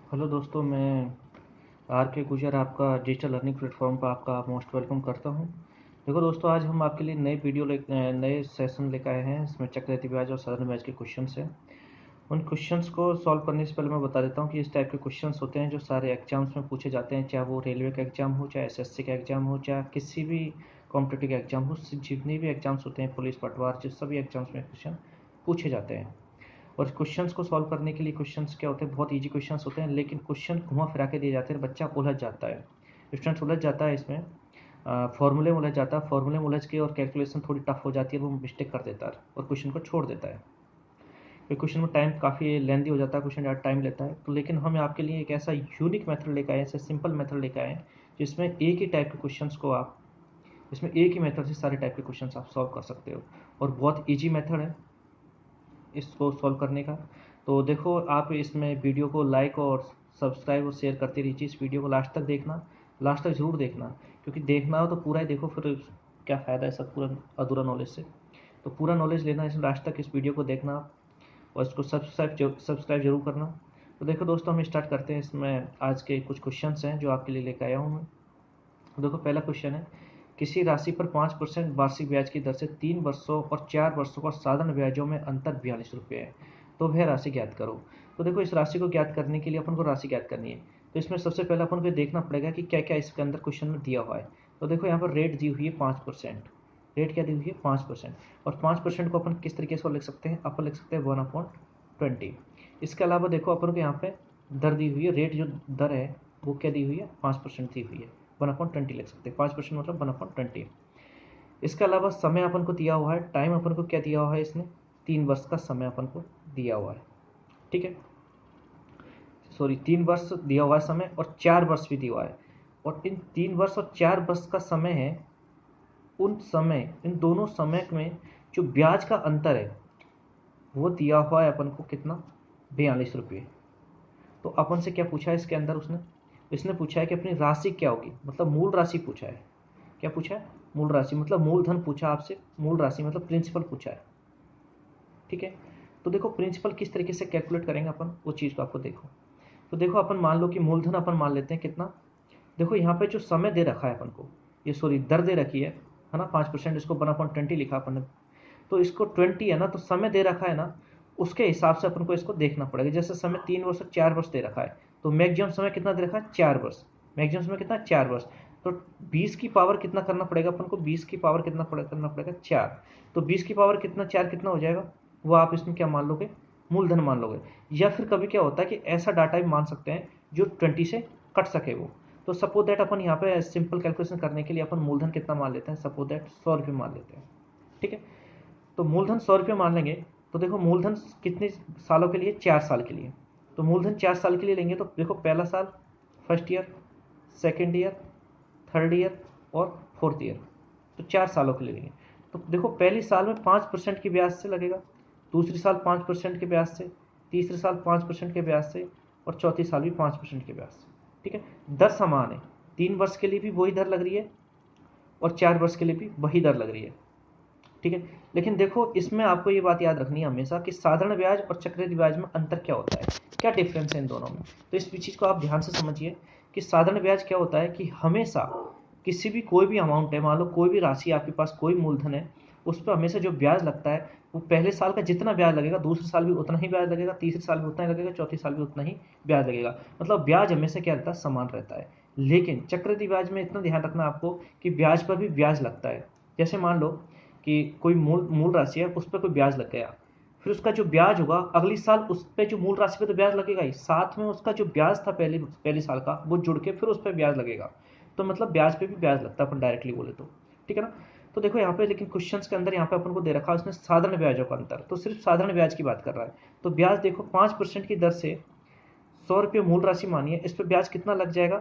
Hello दोस्तों, मैं are के गुजर आपका डिजिटल लर्निंग प्लेटफॉर्म पर आपका मोस्ट वेलकम करता हूं। देखो दोस्तों, आज हम आपके लिए नए सेशन लेकर आए हैं। इसमें चक्रवृद्धि ब्याज और साधारण ब्याज के क्वेश्चंस हैं। उन क्वेश्चंस को सॉल्व करने से पहले मैं बता देता हूं कि इस टाइप के क्वेश्चंस होते हैं जो सारे एग्जाम्स में पूछे जाते हैं, चाहे वो रेलवे का एग्जाम हो, चाहे एसएससी का एग्जाम हो, चाहे किसी भी कॉम्पिटिटिव का एग्जाम हो। जितने भी एग्जाम्स होते हैं, पुलिस पटवार, जिस सभी एग्जाम्स में क्वेश्चन पूछे जाते हैं। और क्वेश्चंस को सॉल्व करने के लिए क्वेश्चंस क्या होते हैं, बहुत इजी क्वेश्चंस होते हैं, लेकिन क्वेश्चन घुमा फिरा के दिए जाते हैं, बच्चा उलझ जाता है, स्टूडेंट उलझ जाता है इसमें। फॉर्मूले में उलझ जाता है, फॉर्मूले में उलझ के और कैलकुलेशन थोड़ी टफ हो जाती है, वो मिस्टेक कर देता है और क्वेश्चन को छोड़ देता है। फिर क्वेश्चन में टाइम काफ़ी लेंदी हो जाता है, क्वेश्चन ज़्यादा टाइम लेता है। तो लेकिन हम आपके लिए एक ऐसा यूनिक मेथड लेकर आए, ऐसा सिंपल मेथड लेकर आए जिसमें एक ही टाइप के क्वेश्चन को आप, इसमें एक ही मेथड से सारे टाइप के क्वेश्चन आप सॉल्व कर सकते हो। और बहुत ईजी मेथड है इसको सॉल्व करने का। तो देखो, आप इसमें वीडियो को लाइक और सब्सक्राइब और शेयर करते रहिए। इस वीडियो को लास्ट तक देखना, लास्ट तक ज़रूर देखना, क्योंकि देखना हो तो पूरा ही देखो, फिर क्या फ़ायदा है सब पूरा अधूरा नॉलेज से। तो पूरा नॉलेज लेना है, इस लास्ट तक इस वीडियो को देखना और इसको सब्सक्राइब जरूर करना। तो देखो दोस्तों, हम स्टार्ट करते हैं। इसमें आज के कुछ क्वेश्चंस हैं जो आपके लिए लेकर आया हूँ मैं। देखो, पहला क्वेश्चन है, किसी राशि पर 5% वार्षिक ब्याज की दर से 3 वर्षों और 4 वर्षों का साधारण ब्याजों में अंतर 42 रुपये है, तो वह राशि ज्ञात करो। तो देखो, इस राशि को ज्ञात करने के लिए अपन को राशि ज्ञात करनी है। तो इसमें सबसे पहले अपन को देखना पड़ेगा कि क्या क्या इसके अंदर क्वेश्चन में दिया हुआ है। तो देखो, यहाँ पर रेट दी हुई है 5%। रेट क्या दी हुई है? 5%। और 5% को अपन किस तरीके से लिख सकते हैं? अपन लिख सकते हैं 1/20। इसके अलावा देखो, अपन को यहाँ पे दर दी हुई है, रेट जो दर है वो क्या दी हुई है? 5% दी हुई है। 1/20 लिख सकते हैं, 5% मतलब 1/20। इसके अलावा समय अपन को दिया हुआ है, टाइम अपन को क्या दिया हुआ है इसने? 3 वर्ष का समय अपन को दिया हुआ है। ठीक है, सॉरी, 3 वर्ष दिया हुआ है समय और 4 वर्ष भी दिया हुआ है। और इन 3 वर्ष और 4 वर्ष का समय है, उन समय, इन दोनों समय में जो ब्याज का अंतर है वो दिया हुआ है अपन को कितना? 42 रुपये। तो अपन से क्या पूछा है इसके अंदर उसने? इसने पूछा है कि अपनी राशि क्या होगी, मतलब मूल राशि पूछा है। क्या पूछा है? मूल राशि, मतलब मूलधन पूछा आपसे। मूल राशि मतलब प्रिंसिपल पूछा है। ठीक है, तो देखो प्रिंसिपल किस तरीके से कैलकुलेट करेंगे अपन, वो चीज़ को आपको देखो। तो देखो, अपन मान लो कि मूलधन अपन मान लेते हैं कितना। देखो, यहाँ पे जो समय दे रखा है अपन को, ये सॉरी दर दे रखी है ना, 5%। इसको 1/20 लिखा अपन ने। तो इसको 20 है ना, तो समय दे रखा है ना, उसके हिसाब से अपन को इसको देखना पड़ेगा। जैसे समय 3 वर्ष और 4 वर्ष दे रखा है, तो मैक्सिमम समय कितना दे रखा है? 4 वर्ष। मैक्सिमम समय कितना? 4 वर्ष। तो 20 की पावर कितना करना पड़ेगा अपन को? 20 की पावर कितना करना पड़ेगा? 4। तो 20 की पावर कितना? 4 कितना हो जाएगा? वो आप इसमें क्या मान लोगे? मूलधन मान लोगे। या फिर कभी क्या होता है कि ऐसा डाटा भी मान सकते हैं जो 20 से कट सके वो। तो सपोज दैट अपन यहाँ पे सिंपल कैलकुलेशन करने के लिए अपन मूलधन कितना मान लेते हैं? सपोज दैट 100 रुपये मान लेते हैं। ठीक है, तो मूलधन 100 रुपये मान लेंगे। तो देखो, मूलधन कितने सालों के लिए? 4 साल के लिए। तो मूलधन 4 साल के लिए लेंगे, तो देखो, पहला साल, first year, second year, third year और फोर्थ ईयर। तो 4 सालों के लिए लेंगे। तो देखो, पहले साल में 5% की ब्याज से लगेगा, दूसरी साल 5% के ब्याज से, तीसरे साल 5% के ब्याज से, और चौथी साल भी 5% के ब्याज से। ठीक है, दर समान है। 3 वर्ष के लिए भी वही दर लग रही है और 4 वर्ष के लिए भी वही दर लग रही है। ठीक है, लेकिन देखो, इसमें आपको ये बात याद रखनी है हमेशा कि साधारण ब्याज और चक्रवृद्धि ब्याज में अंतर क्या होता है, क्या डिफरेंस है इन दोनों में। तो इस चीज़ को आप ध्यान से समझिए कि साधारण ब्याज क्या होता है कि हमेशा किसी भी, कोई भी अमाउंट है, मान लो कोई भी राशि आपके पास, कोई मूलधन है, उस पर हमेशा जो ब्याज लगता है वो पहले साल का जितना ब्याज लगेगा, दूसरे साल भी उतना ही ब्याज लगेगा, तीसरे साल भी उतना ही लगेगा, चौथे साल भी उतना ही ब्याज लगेगा। मतलब ब्याज हमेशा क्या रहता है? समान रहता है। लेकिन चक्रवृद्धि ब्याज में इतना ध्यान रखना आपको कि ब्याज पर भी ब्याज लगता है। जैसे मान लो कि कोई मूल मूल राशि है, उस पर कोई ब्याज लग गया, फिर उसका जो ब्याज होगा अगली साल उस पर, जो मूल राशि पे तो ब्याज लगेगा ही, साथ में उसका जो ब्याज था पहले पहले साल का, वो जुड़ के फिर उस पर ब्याज लगेगा। तो मतलब ब्याज पे भी ब्याज लगता है अपन डायरेक्टली बोले तो। ठीक है ना। तो देखो यहाँ पे, लेकिन क्वेश्चन के अंदर यहाँ पे अपन को दे रखा है उसने साधारण ब्याजों का अंतर, तो सिर्फ साधारण ब्याज की बात कर रहा है। तो ब्याज देखो, 5% की दर से 100 रुपये मूल राशि मानिए, इस पर ब्याज कितना लग जाएगा?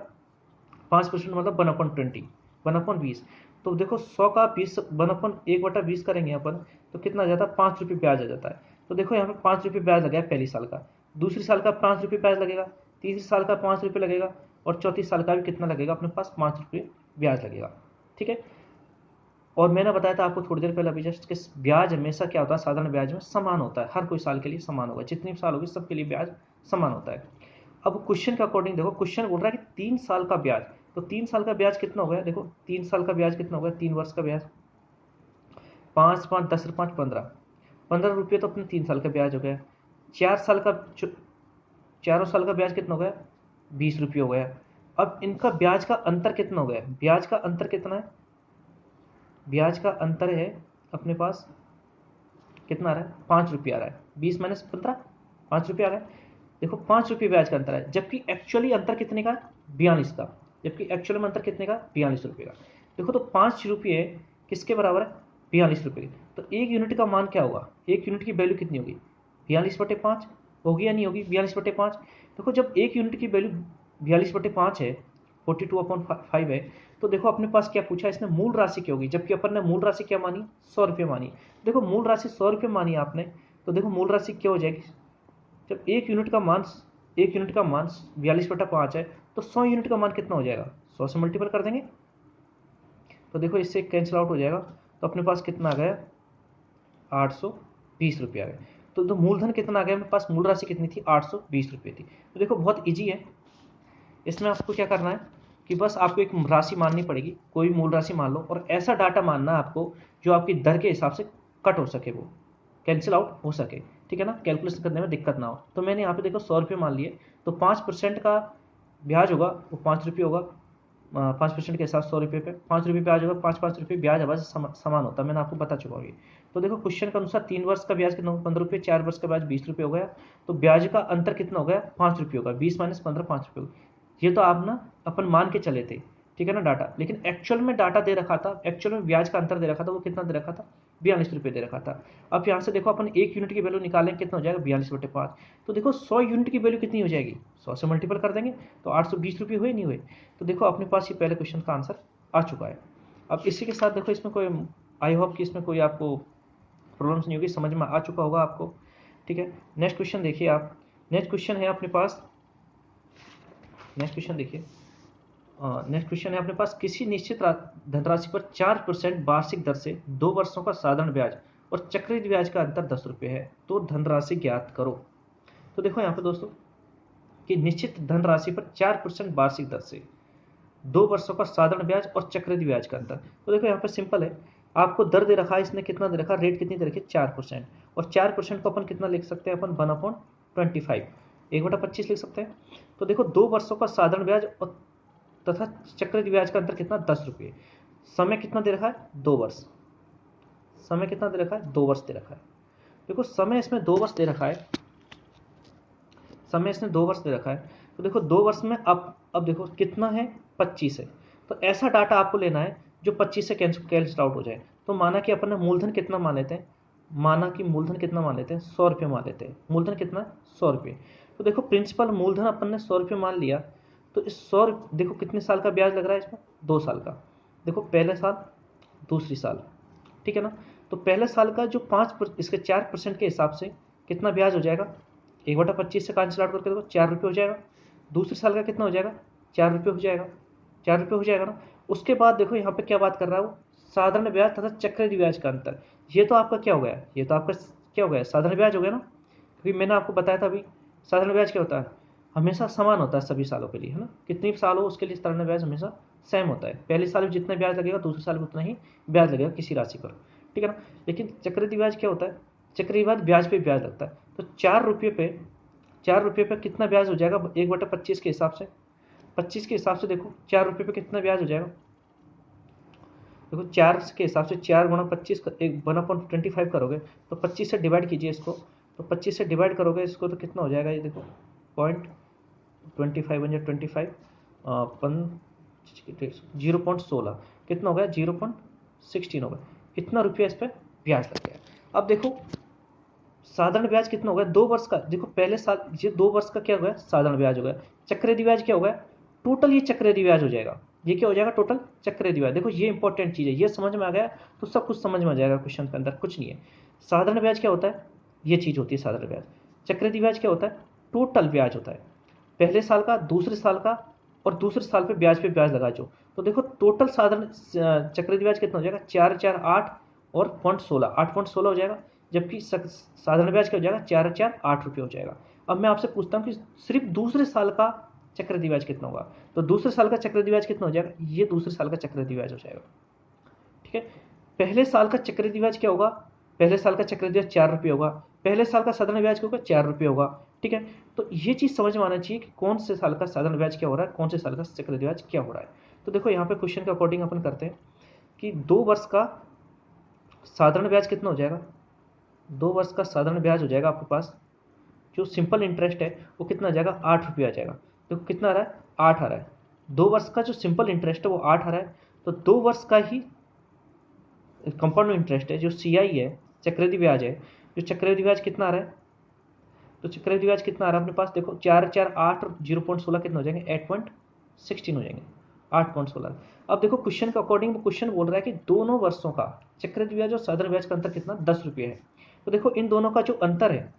5% मतलब 1/20, 1/20। तो देखो, 100 का 20, 1/1/20 करेंगे अपन, तो कितना आ जाता है? 5 रुपये ब्याज आ जाता है। तो देखो, यहाँ पे 5 रुपये ब्याज लगा है पहली साल का, दूसरी साल का 5 रुपये ब्याज लगेगा, तीसरी साल का 5 रुपये लगेगा, और चौथी साल का भी कितना लगेगा अपने पास? 5 रुपये ब्याज लगेगा। ठीक है, और मैंने बताया था आपको थोड़ी देर पहले अभी जस्ट कि ब्याज हमेशा क्या होता है? साधारण ब्याज में समान होता है, हर कोई साल के लिए समान होगा, जितनी साल होगी सबके लिए ब्याज समान होता है। अब क्वेश्चन के अकॉर्डिंग देखो, क्वेश्चन बोल रहा है कि 3 साल का ब्याज, तो 3 साल का ब्याज कितना हो गया, देखो 3 साल का ब्याज कितना हो गया, 3 वर्ष का ब्याज, 5 5 10 5 15, 15 रुपये तो अपने 3 साल का ब्याज हो गया। 4 साल का, चारों साल का ब्याज कितना हो गया, 20 रुपये हो गया। अब इनका ब्याज का अंतर कितना हो गया, ब्याज का अंतर कितना है, ब्याज का अंतर है अपने पास कितना आ रहा है, 5 रुपये आ रहा है, 20 माइनस 15, 5 रुपये आ रहा है। देखो 5 रुपये ब्याज का अंतर है, जबकि एक्चुअली अंतर कितने का, 42 का, जबकि एक्चुअल में अंतर कितने का, 42 रुपये का। देखो तो 5 रुपये किसके बराबर है, 42 रुपये। तो एक यूनिट का मान क्या होगा, एक यूनिट की वैल्यू कितनी होगी, 42/5 होगी या नहीं होगी, 42/5। देखो जब एक यूनिट की वैल्यू 42/5 है, 42/5 है, तो देखो अपने पास क्या पूछा इसने, मूल राशि क्या होगी, जबकि अपन ने मूल राशि क्या मानी, 100 रुपये मानी। देखो मूल राशि 100 रुपये मानी आपने, तो देखो मूल राशि क्या हो जाएगी, जब एक यूनिट का मान 42/5 है, तो 100 यूनिट का मान कितना हो जाएगा, 100 से मल्टीपल कर देंगे, तो देखो इससे कैंसिल आउट हो जाएगा, तो अपने पास कितना आ गया, 820 रुपये आ गए। तो मूलधन कितना आ गया मेरे पास, मूल राशि कितनी थी, 820 रुपये थी। तो देखो बहुत ईजी है, इसमें आपको क्या करना है कि बस आपको एक राशि माननी पड़ेगी, कोई भी मूल राशि मान लो, और ऐसा डाटा मानना है आपको जो आपकी दर के हिसाब से कट हो सके, वो कैंसिल आउट हो सके, ठीक है ना, कैलकुलेशन करने में दिक्कत ना हो। तो मैंने यहाँ पे देखो 100 रुपये मान लिए, तो 5% का ब्याज होगा वो 5 रुपये होगा, 5% के हिसाब से 100 रुपये पे 5 रुपये ब्याज होगा, 5 रुपये ब्याज आवाज समान होता है, मैंने आपको बता चुका हूँ ये। तो देखो क्वेश्चन के अनुसार 3 वर्ष का ब्याज कितना होगा, 15 रुपये, 4 वर्ष का ब्याज 20 रुपये हो गया, तो ब्याज का अंतर कितना हो गया, 5 रुपये होगा, 20 माइनस 15, 5 रुपये होगा। ये तो आप ना अपन मान के चले थे, ठीक है ना डाटा, लेकिन एक्चुअल में डाटा दे रखा था, एक्चुअल में ब्याज का अंतर दे रखा था, वो कितना दे रखा था, 42 रुपये दे रखा था। अब यहाँ से देखो अपन एक यूनिट की वैल्यू निकालें, कितना हो जाएगा, 42/5। तो देखो 100 यूनिट की वैल्यू कितनी हो जाएगी, 100 से मल्टीपल कर देंगे, तो 820 रुपये हुए नहीं हुए। तो देखो अपने पास ये पहले क्वेश्चन का आंसर आ चुका है। अब इसी के साथ देखो इसमें कोई, आई होप कि इसमें कोई आपको प्रॉब्लम्स नहीं होगी, समझ में आ चुका होगा आपको, ठीक है। नेक्स्ट क्वेश्चन देखिए आप, नेक्स्ट क्वेश्चन है अपने पास, नेक्स्ट क्वेश्चन देखिए, नेक्स्ट क्वेश्चन है अपने पास, किसी निश्चित धनराशि पर 4% वार्षिक दर से 2 वर्षों का साधारण ब्याज और चक्रवृद्धि ब्याज का अंतर 10 रुपये है, तो धनराशि ज्ञात करो। तो देखो यहाँ पे दोस्तों कि निश्चित धनराशि पर 4% वार्षिक दर से 2 वर्षों का साधारण ब्याज और चक्रवृद्धि ब्याज का अंतर। तो देखो यहाँ पे सिंपल है, आपको दर दे रखा है, इसने कितना दे रखा, रेट कितनी दे रखी है, 4%, और 4% को अपन कितना लिख सकते हैं, अपन 1/25, 1/25 लिख सकते हैं। तो देखो 2 वर्षों का साधारण ब्याज और तथा चक्रवृद्धि ब्याज का अंतर कितना, 10 रुपये। समय कितना दे रखा है, 2 वर्ष, समय कितना दे रखा है, 2 वर्ष दे रखा है। देखो समय इसमें 2 वर्ष दे रखा है, समय इसने 2 वर्ष दे रखा है, तो देखो 2 वर्ष में अब देखो कितना है, 25 है। तो ऐसा डाटा आपको लेना है जो 25 से कैंसिल आउट हो जाए। तो माना कि अपन ने मूलधन कितना मान लेते हैं, माना कि मूलधन कितना मान लेते हैं, 100 रुपये मान लेते हैं, मूलधन कितना, 100 रुपये। तो देखो प्रिंसिपल मूलधन अपन ने 100 रुपये मान लिया, तो इस 100 देखो कितने साल का ब्याज लग रहा है इसमें, 2 साल का। देखो पहले साल, दूसरी साल, ठीक है ना। तो पहले साल का जो इसके 4% के हिसाब से कितना ब्याज हो जाएगा, 1/25 से कैंसिल आउट करके देखो 4 रुपये हो जाएगा। दूसरे साल का कितना हो जाएगा, 4 रुपये हो जाएगा, 4 रुपये हो जाएगा ना। उसके बाद देखो यहाँ पे क्या बात कर रहा है वो, साधारण ब्याज तथा चक्रवृद्धि ब्याज का अंतर। ये तो आपका क्या हो गया, ये तो आपका क्या हो गया, साधारण ब्याज हो गया ना, क्योंकि मैंने आपको बताया था अभी साधारण ब्याज क्या होता है, हमेशा समान होता है सभी सालों के लिए, है ना, कितनी साल हो उसके लिए साधारण ब्याज हमेशा सेम होता है। पहले साल में जितना ब्याज लगेगा दूसरे साल में उतना ही ब्याज लगेगा किसी राशि पर, ठीक है ना। लेकिन चक्रवृद्धि ब्याज क्या होता है, चक्रवृद्धि ब्याज ब्याज पे ब्याज लगता है। तो 4 रुपये पे कितना ब्याज हो जाएगा, 1/25 के हिसाब से, 25 के हिसाब से देखो 4 रुपये पे कितना ब्याज हो जाएगा। देखो 4 के हिसाब से 4 × 25 1/25 करोगे, तो 25 से डिवाइड कीजिए इसको, तो 25 से डिवाइड करोगे इसको तो कितना हो जाएगा, ये देखो 0.25 1 25, 0.16 कितना हो गया, 0.16 हो गया, इतना रुपया इस पर ब्याज लग गया। अब देखो साधारण ब्याज कितना हो गया, 2 वर्ष का, देखो पहले साल ये 2 वर्ष का क्या हो गया, साधारण ब्याज हो गया। चक्रवृद्धि ब्याज क्या हो गया, टोटल ये चक्रवृद्धि ब्याज हो जाएगा, ये क्या हो जाएगा, टोटल चक्रवृद्धि ब्याज। देखो ये इंपॉर्टेंट चीज़ है, ये समझ में आ गया तो सब कुछ समझ में आ जाएगा, क्वेश्चन के अंदर कुछ नहीं है। साधारण ब्याज क्या होता है, ये चीज़ होती है साधारण ब्याज। चक्रवृद्धि ब्याज क्या होता है, टोटल ब्याज होता है, पहले साल का, दूसरे साल का, और दूसरे साल पे ब्याज लगा जो। तो देखो टोटल साधारण चक्रवृद्धि ब्याज कितना हो जाएगा, 4 4 8 और 0.16, 8.16 हो जाएगा। जबकि साधारण ब्याज क्या हो जाएगा, 4 4 8 रुपये हो जाएगा। अब मैं आपसे पूछता हूँ कि सिर्फ दूसरे साल का चक्रवृद्धि ब्याज कितना होगा, तो दूसरे साल का चक्रवृद्धि ब्याज कितना हो जाएगा, ये दूसरे साल का चक्रवृद्धि ब्याज हो जाएगा। ठीक है, पहले साल का चक्रवृद्धि ब्याज क्या होगा, पहले साल का चक्रवृद्धि ब्याज 4 रुपये होगा, पहले साल का साधारण ब्याज क्या होगा, 4 रुपये होगा। ठीक है, तो ये चीज़ समझ में आना चाहिए कि कौन से साल का साधारण ब्याज क्या हो रहा है, कौन से साल का चक्रवृद्धि ब्याज क्या हो रहा है। तो देखो यहाँ पे क्वेश्चन के अकॉर्डिंग अपन करते हैं कि 2 वर्ष का साधारण ब्याज कितना हो जाएगा, 2 वर्ष का साधारण ब्याज हो जाएगा आपके पास, जो सिंपल इंटरेस्ट है वो कितना आ जाएगा, 8 रुपये आ जाएगा। देखो कितना आ रहा है, 8 आ रहा है। 2 वर्ष का जो सिंपल इंटरेस्ट है वो 8 आ रहा है, तो 2 वर्ष का ही कंपाउंड इंटरेस्ट है, जो CI है, चक्रवृद्धि ब्याज है, जो चक्रवृद्धि ब्याज कितना आ रहा है, तो चक्रवृद्धि ब्याज कितना आ रहा है अपने पास, देखो 4 4 8 और 0.16 कितना हो जाएंगे, 8.16 हो जाएंगे, 8.16। अब देखो क्वेश्चन के अकॉर्डिंग क्वेश्चन बोल रहा है कि दोनों वर्षों का चक्रवृद्धि ब्याज और साधारण ब्याज का अंतर कितना, 10 रुपये है। तो देखो इन दोनों का जो अंतर है,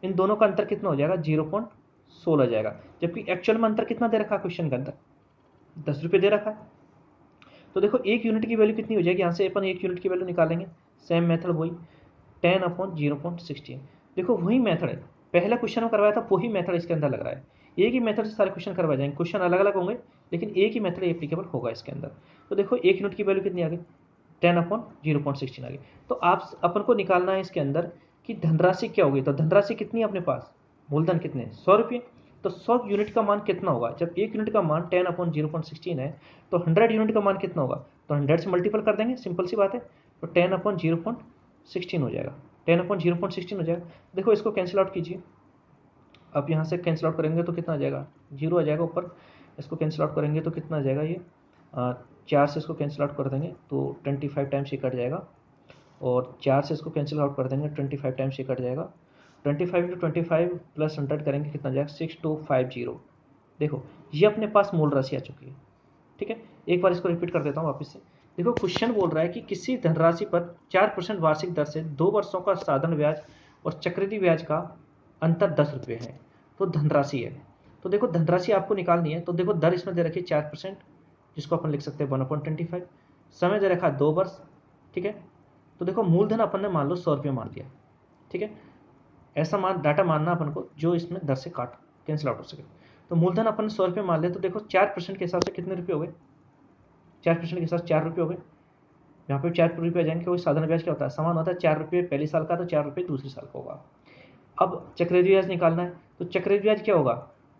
इन दोनों का अंतर कितना हो जाएगा, 0.16 जाएगा, जबकि एक्चुअल में अंतर कितना दे रखा है क्वेश्चन के अंदर, 10 रुपये दे रखा है। तो देखो 1 यूनिट की वैल्यू कितनी हो जाएगी, यहाँ से अपन 1 यूनिट की वैल्यू निकालेंगे, सेम मेथड वही 10/0.16। देखो वही मेथड है, पहला क्वेश्चन में करवाया था, वही मेथड इसके अंदर लग रहा है। एक ही मेथड से सारे क्वेश्चन करवाए जाएंगे, क्वेश्चन अलग अलग होंगे लेकिन एक ही मेथड एप्लीकेबल होगा इसके अंदर। तो देखो 1 यूनिट की वैल्यू कितनी आ गई, 10/0.16 आ गई। तो आप अपन को निकालना है इसके अंदर कि धनराशि क्या होगी, तो धनराशि कितनी है अपने पास, मूलधन कितने, 100 रुपये। तो 100 यूनिट का मान कितना होगा, जब 1 यूनिट का मान 10/0.16 है तो 100 यूनिट का मान कितना होगा, तो 100 से मल्टीपल कर देंगे, सिंपल सी बात है। तो 10/0.16 हो जाएगा, 10/0.16 हो जाएगा। देखो इसको कैंसिल आउट कीजिए, आप यहाँ से कैंसिल आउट करेंगे तो कितना आ जाएगा, 0 आ जाएगा ऊपर। इसको कैंसिल आउट करेंगे तो कितना आ जाएगा, ये 4 से इसको कैंसिल आउट कर देंगे तो 25 टाइम्स ये कट जाएगा, और 4 से इसको कैंसिल आउट कर देंगे 25 टाइम्स ये कट जाएगा। 25 × 25 प्लस 100 करेंगे कितना जाएगा, 6250। देखो ये अपने पास मूल राशि आ चुकी है। ठीक है, एक बार इसको रिपीट कर देता हूँ वापस से। देखो क्वेश्चन बोल रहा है कि किसी धनराशि पर 4% वार्षिक दर से 2 वर्षों का साधारण ब्याज और चक्रवृद्धि ब्याज का अंतर 10 रुपये है, तो धनराशि है। तो देखो धनराशि आपको निकालनी है, तो देखो दर इसमें दे रखी है 4%, जिसको अपन लिख सकते हैं 1/25। समय दे रखा है 2 वर्ष। ठीक है, तो देखो मूलधन अपन ने मान लो 100 रुपये मान दिया। ठीक है, ऐसा मान डाटा मानना अपन को जो इसमें दर से काट कैंसिल आउट हो सके। तो मूलधन अपन ने 100 रुपये मान लिया, तो देखो 4% के हिसाब से कितने रुपये हो गए, 4% के हिसाब से 4 रुपये हो गए। यहाँ पे 4 रुपये आ जाएंगे, कोई साधारण ब्याज क्या होता है, समान होता है, 4 रुपये पहले साल का तो 4 रुपये दूसरे साल का होगा। अब चक्रवृद्धि ब्याज निकालना है, तो चक्रवृद्धि ब्याज क्या होगा,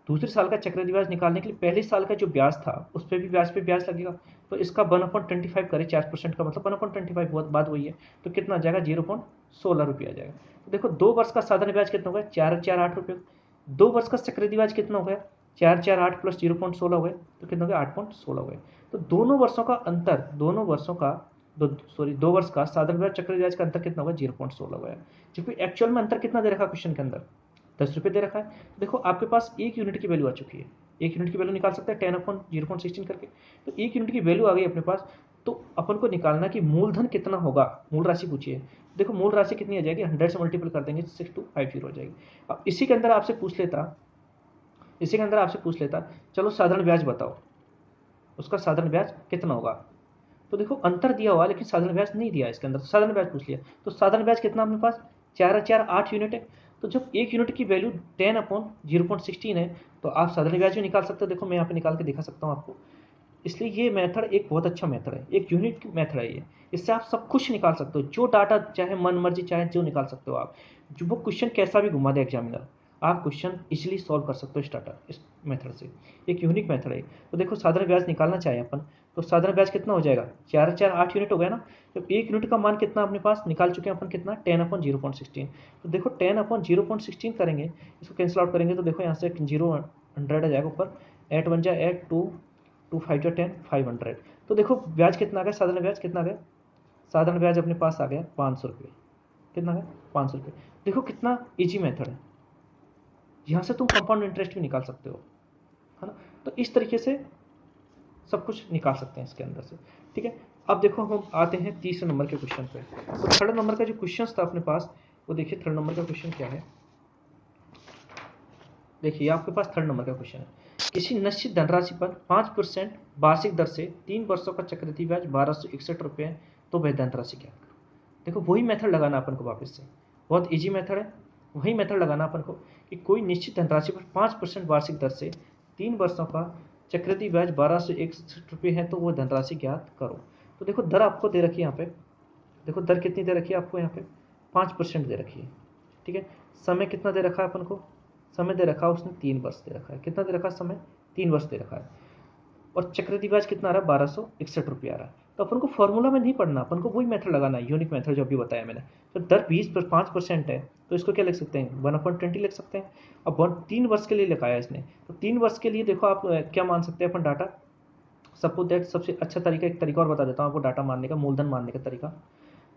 दूसरे साल का चक्रवृद्धि ब्याज निकालने के लिए पहले साल का जो ब्याज था उस पर भी ब्याज पे ब्याज लगेगा। तो इसका 1/25 करें, 4% का मतलब 1/25 बात वही है, तो कितना आ जाएगा, 0.16 रुपये आ जाएगा। तो देखो 2 वर्ष का साधारण ब्याज कितना हो गया, 4 4 8 रुपये। 2 वर्ष का चक्रवृद्धि ब्याज कितना हो गया, 4 4 8 प्लस 0.16 हो गए, तो कितना हो गया, 8.16 हो गए। तो दोनों वर्षों का अंतर, दोनों वर्षों का 2 वर्ष का साधारण ब्याज चक्रवृद्धि ब्याज का अंतर कितना होगा, 0.16 होगा। जबकि एक्चुअल में अंतर कितना दे रखा है क्वेश्चन के अंदर, 10 रुपये दे रखा है। देखो आपके पास 1 यूनिट की वैल्यू आ चुकी है, 1 यूनिट की वैल्यू निकाल सकते हैं 10/0.16 करके। तो 1 यूनिट की वैल्यू आ गई अपने पास, तो अपन को निकालना कि मूलधन कितना होगा, मूल राशि पूछिए। देखो मूल राशि कितनी आ जाएगी, 100 से मल्टीपल कर देंगे 6250 हो जाएगी। अब इसी के अंदर आपसे पूछ लेता चलो साधारण ब्याज बताओ, उसका साधारण ब्याज कितना होगा। तो देखो अंतर दिया हुआ लेकिन साधारण ब्याज नहीं दिया इसके अंदर, तो साधारण ब्याज पूछ लिया। तो साधारण ब्याज कितना अपने पास, 4 4 8 यूनिट है। तो जब 1 यूनिट की वैल्यू 10/0.16 है, तो आप साधारण ब्याज भी निकाल सकते हो। देखो मैं यहाँ पे निकाल के दिखा सकता हूँ आपको। इसलिए ये मेथड एक बहुत अच्छा मेथड है, एक यूनिक मेथड है ये। इससे आप सब कुछ निकाल सकते हो, जो डाटा चाहे मन मर्जी चाहे जो निकाल सकते हो आप, जो वो क्वेश्चन कैसा भी घुमा दे एग्जामिनर, आप क्वेश्चन इजीली सॉल्व कर सकते हो इस मेथड से। एक यूनिक मेथड है। तो देखो साधारण ब्याज निकालना चाहे अपन, तो साधारण ब्याज कितना हो जाएगा, 4 4 8 यूनिट हो गया ना। जब 1 यूनिट का मान कितना अपने पास निकाल चुके हैं अपन, कितना, 10/0.16। तो देखो 10/0.16 करेंगे, इसको कैंसिल आउट करेंगे तो देखो यहाँ से 0 100 आ जाएगा ऊपर, 8 1 जा 8 2 2 5 जा 10 500। तो देखो ब्याज कितना आ गया, साधारण ब्याज कितना आ गया, साधारण ब्याज अपने पास आ गया 500 रुपये। कितना आ गया, 500 रुपये। देखो कितना ईजी मेथड है, यहाँ से तुम कंपाउंड इंटरेस्ट भी निकाल सकते हो, है ना। तो इस तरीके से सब कुछ निकाल सकते हैं इसके अंदर से। ठीक है, अब देखो हम आते हैं तीसरे नंबर के क्वेश्चन पे। तो थर्ड नंबर का जो क्वेश्चन था अपने पास, वो देखिए थर्ड नंबर का क्वेश्चन क्या है। देखिए आपके पास थर्ड नंबर का क्वेश्चन है, किसी निश्चित धनराशि पर 5% वार्षिक दर से 3 वर्षों का चक्रवृद्धि ब्याज 1261 रुपये है, तो वह धनराशि क्या है। देखो वही मेथड लगाना अपन को वापस से, बहुत ईजी मेथड है। वही मेथड लगाना अपन को कि कोई निश्चित धनराशि पर 5% वार्षिक दर से 3 वर्षों का चक्रवृद्धि ब्याज 1261 रुपये है, तो वो धनराशि ज्ञात करो। तो देखो दर आपको दे रखी है यहाँ पे, देखो दर कितनी दे रखी है आपको यहाँ पे, 5% दे रखी है। ठीक है, समय कितना दे रखा है अपन को, समय दे रखा है उसने 3 वर्ष दे रखा है। कितना दे रखा है समय, 3 वर्ष दे रखा है। और चक्रवृद्धि ब्याज कितना आ रहा है, 1261 रुपये आ रहा है। तो अपन को फॉर्मूला में नहीं पढ़ना, अपन को वही मेथड लगाना है, यूनिक मेथड जो अभी बताया मैंने। तो दर 5% है, तो इसको क्या लिख सकते हैं, 1/20 लिख सकते हैं। अब 3 वर्ष के लिए लिखाया इसने, तो 3 वर्ष के लिए देखो आप क्या मान सकते हैं अपन डाटा। सपोज दैट सबसे अच्छा तरीका, एक तरीका और बता देता हूँ आपको डाटा मानने का, मूलधन मानने का तरीका।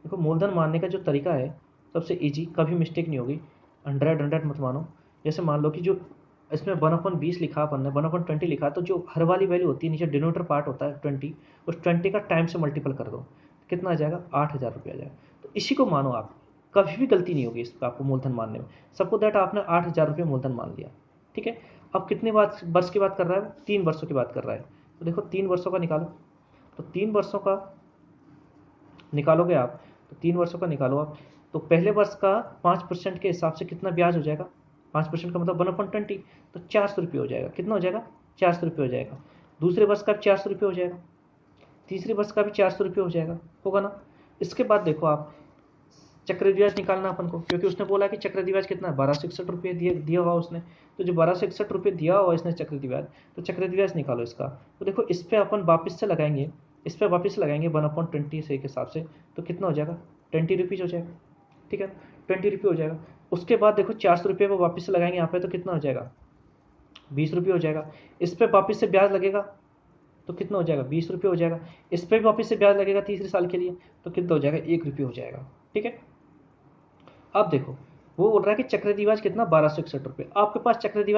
देखो मूलधन मानने का जो तरीका है सबसे इजी, कभी मिस्टेक नहीं होगी। 100 मत मानो। जैसे मान लो कि जो इसमें 1/20 लिखा अपन ने, 1/20 लिखा, तो जो हर वाली वैल्यू होती है नीचे डिनोमिनेटर पार्ट होता है 20, उस 20 का टाइम से मल्टीपल कर दो, कितना आ जाएगा, 8000 रुपये आ जाएगा। तो इसी को मानो आप, कभी भी गलती नहीं होगी इस पर आपको मूलधन मानने में। सपोज दैट आपने 8000 रुपये मूलधन मान लिया, ठीक है। अब कितने वर्ष की बात कर रहा है, 3 वर्षों की बात कर रहा है। तो देखो 3 वर्षों का निकालो, तो 3 वर्षों का निकालोगे आप, तो 3 वर्षों का निकालो आप, तो पहले वर्ष का 5% के हिसाब से कितना ब्याज हो जाएगा, 5% का मतलब 1/20, तो 400 रुपये हो जाएगा। कितना हो जाएगा, 400 रुपये हो जाएगा। दूसरे वर्ष का भी 400 रुपये हो जाएगा, तीसरे वर्ष का भी 400 रुपये हो जाएगा, होगा ना। इसके बाद देखो आप, चक्रवृद्धि ब्याज निकालना अपन को, क्योंकि उसने बोला कि चक्रवृद्धि ब्याज कितना है, 1261 रुपये दिया हुआ उसने। तो जो 1261 रुपये दिया हुआ इसने चक्रवृद्धि ब्याज, तो चक्रवृद्धि ब्याज निकालो इसका। तो देखो इस पर अपन वापस से लगाएंगे, इस पर वापस से लगाएंगे 1/20 से के हिसाब से, तो कितना हो जाएगा, 20 रुपीज़ हो जाएगा। ठीक है, 20 रुपये हो जाएगा। उसके बाद देखो 400 रुपये को वापस से लगाएंगे यहाँ पे, तो कितना हो जाएगा, 20 रुपये हो जाएगा। इस पर वापस से ब्याज लगेगा, तो कितना हो जाएगा, 20 रुपये हो जाएगा। इस पर भी वापस से ब्याज लगेगा तीसरे साल के लिए, तो कितना हो जाएगा, 1 रुपये हो जाएगा। ठीक है, अब देखो वो बोल रहा है कि चक्रवृद्धि ब्याज कितना, 1261 रुपये। आपके पास चक्रवृद्धि